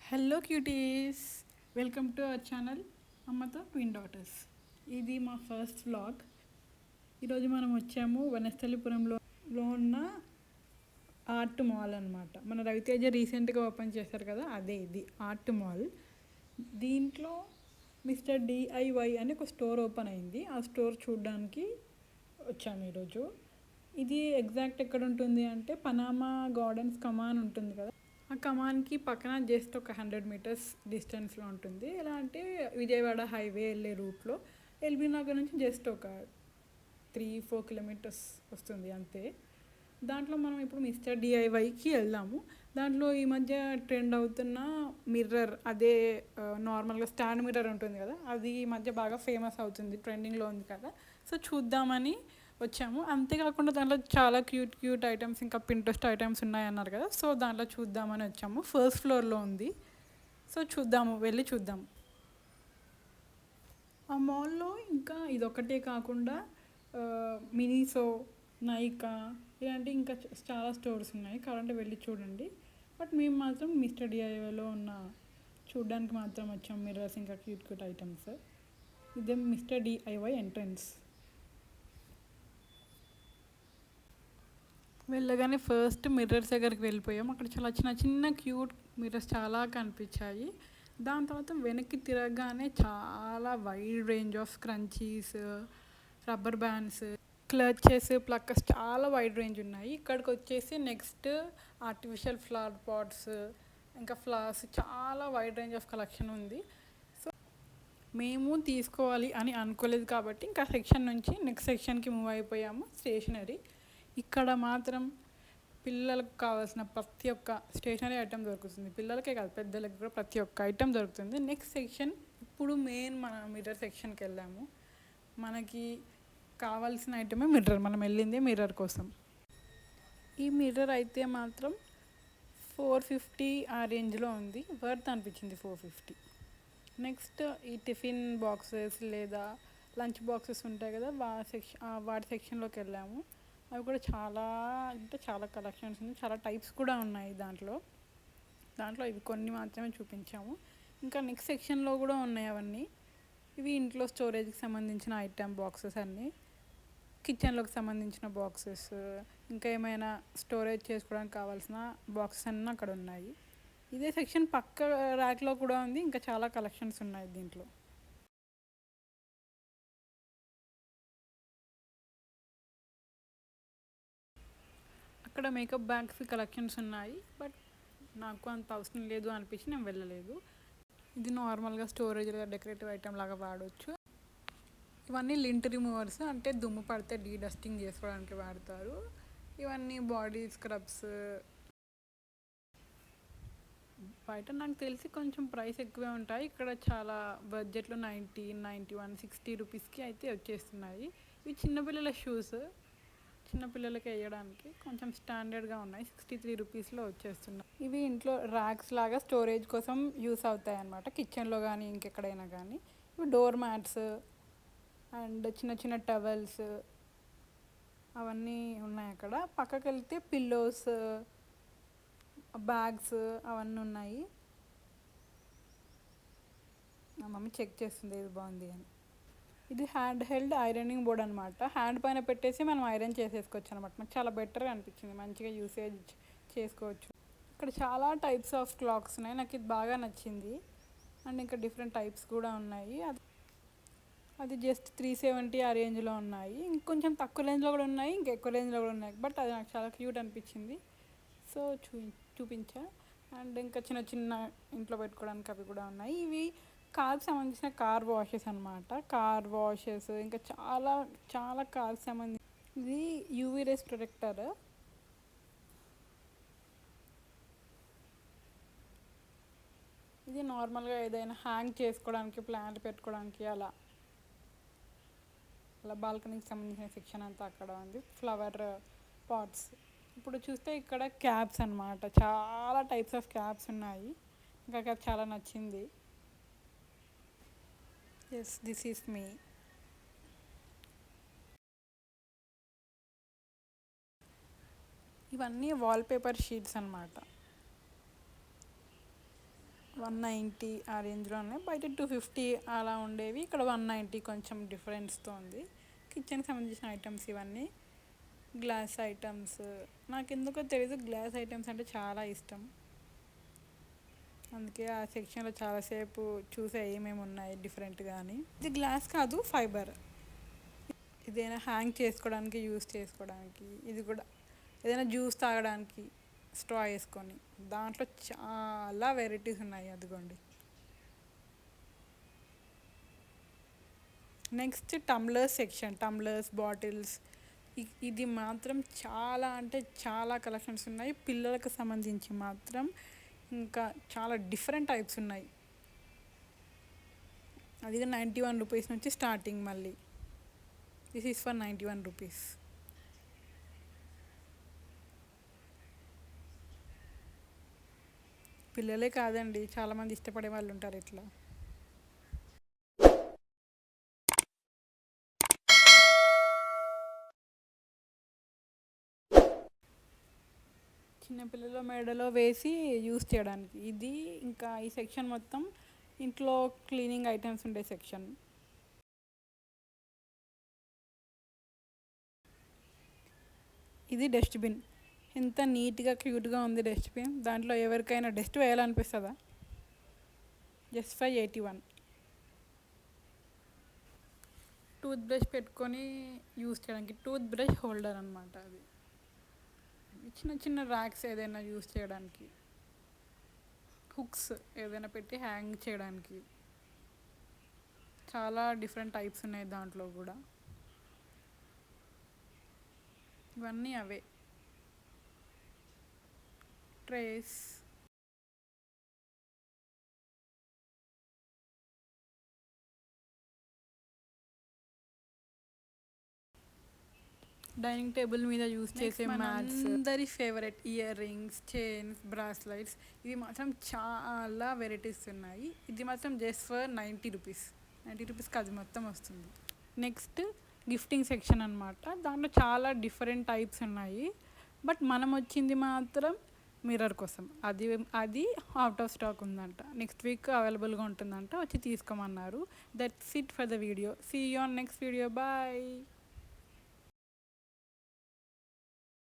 Hello cuties, welcome to our channel అమ్మతో twin daughters. ఇది మా ఫస్ట్ వ్లాగ్. ఈరోజు మనం వచ్చాము వనస్థలిపురంలో ఉన్న ఆర్ట్ మాల్ అనమాట. మన రవితేజ రీసెంట్గా ఓపెన్ చేశారు కదా, అదే ఇది ఆర్ట్ మాల్. దీంట్లో మిస్టర్ డిఐవై అని ఒక స్టోర్ ఓపెన్ అయింది. ఆ స్టోర్ చూడడానికి వచ్చాము ఈరోజు. ఇది ఎగ్జాక్ట్ ఎక్కడ ఉంటుంది అంటే పనామా గార్డెన్స్ కమాన్ ఉంటుంది కదా, ఆ కమాన్కి పక్కన జస్ట్ ఒక 100 మీటర్స్ డిస్టెన్స్లో ఉంటుంది. ఎలా అంటే విజయవాడ హైవే వెళ్ళే రూట్లో ఎల్బీ నగర్ నుంచి జస్ట్ ఒక 3-4 కిలోమీటర్స్ వస్తుంది అంతే. దాంట్లో మనం ఇప్పుడు మిస్టర్ డిఐవైకి వెళ్దాము. దాంట్లో ఈ మధ్య ట్రెండ్ అవుతున్న మిర్రర్, అదే నార్మల్గా స్టాండ్ మిర్రర్ ఉంటుంది కదా, అది ఈ మధ్య బాగా ఫేమస్ అవుతుంది, ట్రెండింగ్లో ఉంది కదా. సో చూద్దామని వచ్చాము. అంతేకాకుండా దాంట్లో చాలా క్యూట్ క్యూట్ ఐటమ్స్, ఇంకా పింట్రెస్ట్ ఐటమ్స్ ఉన్నాయన్నారు కదా, సో దాంట్లో చూద్దామని వచ్చాము. ఫస్ట్ ఫ్లోర్లో ఉంది, సో చూద్దాము, వెళ్ళి చూద్దాము. ఆ మాల్లో ఇంకా ఇదొక్కటే కాకుండా మినీసో, నైకా ఇలాంటి ఇంకా చాలా స్టోర్స్ ఉన్నాయి. కావాలంటే వెళ్ళి చూడండి. బట్ మేము మాత్రం మిస్టర్ డిఐవైలో ఉన్న చూడడానికి మాత్రం వచ్చాము. మిర్రర్స్ ఇంకా క్యూట్ క్యూట్ ఐటమ్స్. ఇదే మిస్టర్ డిఐవై ఎంట్రన్స్. వెళ్ళగానే ఫస్ట్ మిర్రర్స్ దగ్గరికి వెళ్ళిపోయాం. అక్కడ చాలా చిన్న చిన్న క్యూట్ మిర్రర్స్ చాలా కనిపించాయి. దాని తర్వాత వెనక్కి తిరగగానే చాలా wide range of scrunchies, rubber bands, clutches, pluckers చాలా వైడ్ రేంజ్ ఉన్నాయి. ఇక్కడికి వచ్చేసి నెక్స్ట్ ఆర్టిఫిషియల్ ఫ్లవర్ పాట్స్, ఇంకా ఫ్లవర్స్, చాలా వైడ్ రేంజ్ ఆఫ్ కలెక్షన్ ఉంది. సో మేము తీసుకోవాలి అని అనుకోలేదు కాబట్టి ఇంకా సెక్షన్ నుంచి నెక్స్ట్ సెక్షన్కి మూవ్ అయిపోయాము. స్టేషనరీ. ఇక్కడ మాత్రం పిల్లలకు కావాల్సిన ప్రతి ఒక్క స్టేషనరీ ఐటెం దొరుకుతుంది. పిల్లలకే కాదు, పెద్దలకు కూడా ప్రతి ఒక్క ఐటెం దొరుకుతుంది. నెక్స్ట్ సెక్షన్, ఇప్పుడు మెయిన్ మన మిర్రర్ సెక్షన్కి వెళ్ళాము. మనకి కావాల్సిన ఐటమే మిర్రర్, మనం వెళ్ళిందే మిర్రర్ కోసం. ఈ మిర్రర్ అయితే మాత్రం 450 ఆ రేంజ్లో ఉంది, వర్త్ అనిపించింది 450. నెక్స్ట్ ఈ టిఫిన్ బాక్సెస్ లేదా లంచ్ బాక్సెస్ ఉంటాయి కదా, వాటి సెక్షన్లోకి వెళ్ళాము. అవి కూడా చాలా అంటే చాలా కలెక్షన్స్ ఉన్నాయి, చాలా టైప్స్ కూడా ఉన్నాయి దాంట్లో. ఇవి కొన్ని మాత్రమే చూపించాము. ఇంకా నెక్స్ట్ సెక్షన్లో కూడా ఉన్నాయి అవన్నీ. ఇవి ఇంట్లో స్టోరేజ్కి సంబంధించిన ఐటెం బాక్సెస్ అన్నీ, కిచెన్లోకి సంబంధించిన బాక్సెస్, ఇంకా ఏమైనా స్టోరేజ్ చేసుకోవడానికి కావాల్సిన బాక్సెస్ అన్నీ అక్కడ ఉన్నాయి. ఇదే సెక్షన్ పక్క ర్యాక్లో కూడా ఉంది, ఇంకా చాలా కలెక్షన్స్ ఉన్నాయి దీంట్లో. అక్కడ మేకప్ బ్యాగ్స్ కలెక్షన్స్ ఉన్నాయి, బట్ నాకు అంత అవసరం లేదు అనిపించి నేను వెళ్ళలేదు. ఇది నార్మల్గా స్టోరేజ్ లేదా డెకరేటివ్ ఐటెం లాగా వాడవచ్చు. ఇవన్నీ లింట్ రిమూవర్స్, అంటే దుమ్ము పడితే డస్టింగ్ చేసుకోవడానికి వాడతారు. ఇవన్నీ బాడీ స్క్రబ్స్. బయట నాకు తెలిసి కొంచెం ప్రైస్ ఎక్కువే ఉంటాయి, ఇక్కడ చాలా బడ్జెట్లో 90, 91, 60 రూపీస్కి అయితే వచ్చేస్తున్నాయి. ఇవి చిన్నపిల్లల షూస్, చిన్నపిల్లలకి వేయడానికి కొంచెం స్టాండర్డ్గా ఉన్నాయి. 63 రూపీస్లో వచ్చేస్తున్నాయి. ఇవి ఇంట్లో ర్యాక్స్ లాగా స్టోరేజ్ కోసం యూస్ అవుతాయి అన్నమాట, కిచెన్లో కానీ ఇంకెక్కడైనా కానీ. ఇవి డోర్ మ్యాట్స్ అండ్ చిన్న చిన్న టవల్స్ అవన్నీ ఉన్నాయి అక్కడ. పక్కకి వెళ్తే పిల్లోస్, బ్యాగ్స్ అవన్నీ ఉన్నాయి. మా మమ్మీ చెక్ చేస్తుంది ఇది బాగుంది అని. ఇది హ్యాండ్ హెల్డ్ ఐరనింగ్ బోర్డ్ అనమాట. హ్యాండ్ పైన పెట్టేసి మనం ఐరన్ చేసేసుకోవచ్చు అనమాట. నాకు చాలా బెటర్గా అనిపించింది, మంచిగా యూసేజ్ చేసుకోవచ్చు. ఇక్కడ చాలా టైప్స్ ఆఫ్ క్లాక్స్ ఉన్నాయి, నాకు ఇది బాగా నచ్చింది. అండ్ ఇంకా డిఫరెంట్ టైప్స్ కూడా ఉన్నాయి. అది జస్ట్ 370 ఆ రేంజ్లో ఉన్నాయి. ఇంకొంచెం తక్కువ రేంజ్లో కూడా ఉన్నాయి, ఇంకా ఎక్కువ రేంజ్లో కూడా ఉన్నాయి. బట్ అది నాకు చాలా క్యూట్ అనిపించింది, సో చూపించా. అండ్ ఇంకా చిన్న చిన్న ఇంట్లో పెట్టుకోవడానికి అవి కూడా ఉన్నాయి. ఇవి కార్కి సంబంధించిన కార్ వాషెస్ అనమాట. కార్ వాషెస్ ఇంకా చాలా చాలా కార్కి సంబంధించి. ఇది యూవీ రేస్ ప్రొటెక్టర్. ఇది నార్మల్గా ఏదైనా హ్యాంగ్ చేసుకోవడానికి, ప్లాంట్ పెట్టుకోవడానికి అలా బాల్కనీకి సంబంధించిన సెక్షన్ అంతా అక్కడ ఉంది. Flower pots. ఇప్పుడు చూస్తే ఇక్కడ క్యాప్స్ అనమాట, చాలా టైప్స్ ఆఫ్ క్యాప్స్ ఉన్నాయి. ఇంకా చాలా నచ్చింది. ఎస్, దిస్ ఈస్ మీ. ఇవన్నీ వాల్పేపర్ షీట్స్ అనమాట. 190 ఆ రేంజ్లోనే, బయట 250 అలా ఉండేవి, ఇక్కడ 190 కొంచెం డిఫరెన్స్తో ఉంది. కిచెన్కి సంబంధించిన ఐటమ్స్ ఇవన్నీ. గ్లాస్ ఐటమ్స్, నాకు ఎందుకో తెలీదు గ్లాస్ ఐటమ్స్ అంటే చాలా ఇష్టం, అందుకే ఆ సెక్షన్లో చాలాసేపు చూసే ఏమేమి ఉన్నాయి డిఫరెంట్గా అని. ఇది గ్లాస్ కాదు, ఫైబర్. ఇదైనా హ్యాంగ్ చేసుకోవడానికి, యూస్ చేసుకోవడానికి. ఇది కూడా ఏదైనా జ్యూస్ తాగడానికి స్ట్రా వేసుకొని, దాంట్లో చాలా వెరైటీస్ ఉన్నాయి. అదిగోండి. Next tumblers section, tumblers, bottles. ఇది మాత్రం చాలా అంటే చాలా కలెక్షన్స్ ఉన్నాయి. పిల్లలకు సంబంధించి మాత్రం ఇంకా చాలా డిఫరెంట్ టైప్స్ ఉన్నాయి. అది 91 రూపీస్ నుంచి స్టార్టింగ్. మళ్ళీ దిస్ ఈస్ ఫర్ 91 రూపీస్. పిల్లలే కాదండి, చాలామంది ఇష్టపడే వాళ్ళు ఉంటారు ఇట్లా. చిన్నపిల్లల మెడలో వేసి యూస్ చేయడానికి ఇది. ఇంకా ఈ సెక్షన్ మొత్తం ఇంట్లో క్లీనింగ్ ఐటమ్స్ ఉండే సెక్షన్. ఇది డస్ట్బిన్. ఎంత నీట్గా క్యూట్గా ఉంది డస్ట్బిన్. దాంట్లో ఎవరికైనా డస్ట్ వేయాలనిపిస్తుందా? Just for 81. టూత్ బ్రష్ పెట్టుకొని యూస్ చేయడానికి, టూత్ బ్రష్ హోల్డర్ అనమాట అది. చిన్న చిన్న ర్యాక్స్ ఏదైనా యూస్ చేయడానికి, హుక్స్ ఏదైనా పెట్టి హ్యాంగ్ చేయడానికి. చాలా డిఫరెంట్ టైప్స్ ఉన్నాయి దాంట్లో కూడా. ఇవన్నీ అవే. ట్రేస్, డైనింగ్ టేబుల్ మీద యూస్ చేసే మ్యాట్స్, అందరి favourite ear rings, chains, bracelets. ఇవి మాత్రం చాలా వెరైటీస్ ఉన్నాయి. ఇది మాత్రం జస్ట్ ఫర్ 90 రూపీస్. 90 రూపీస్కి అది మొత్తం వస్తుంది. నెక్స్ట్ గిఫ్టింగ్ సెక్షన్ అనమాట. దాంట్లో చాలా డిఫరెంట్ టైప్స్ ఉన్నాయి. బట్ మనం వచ్చింది మాత్రం మిర్రర్ కోసం. అది అవుట్ ఆఫ్ స్టాక్ ఉందంట. నెక్స్ట్ వీక్ అవైలబుల్గా ఉంటుందంట, వచ్చి తీసుకోమన్నారు. That's it for the video. See you on next video. Bye.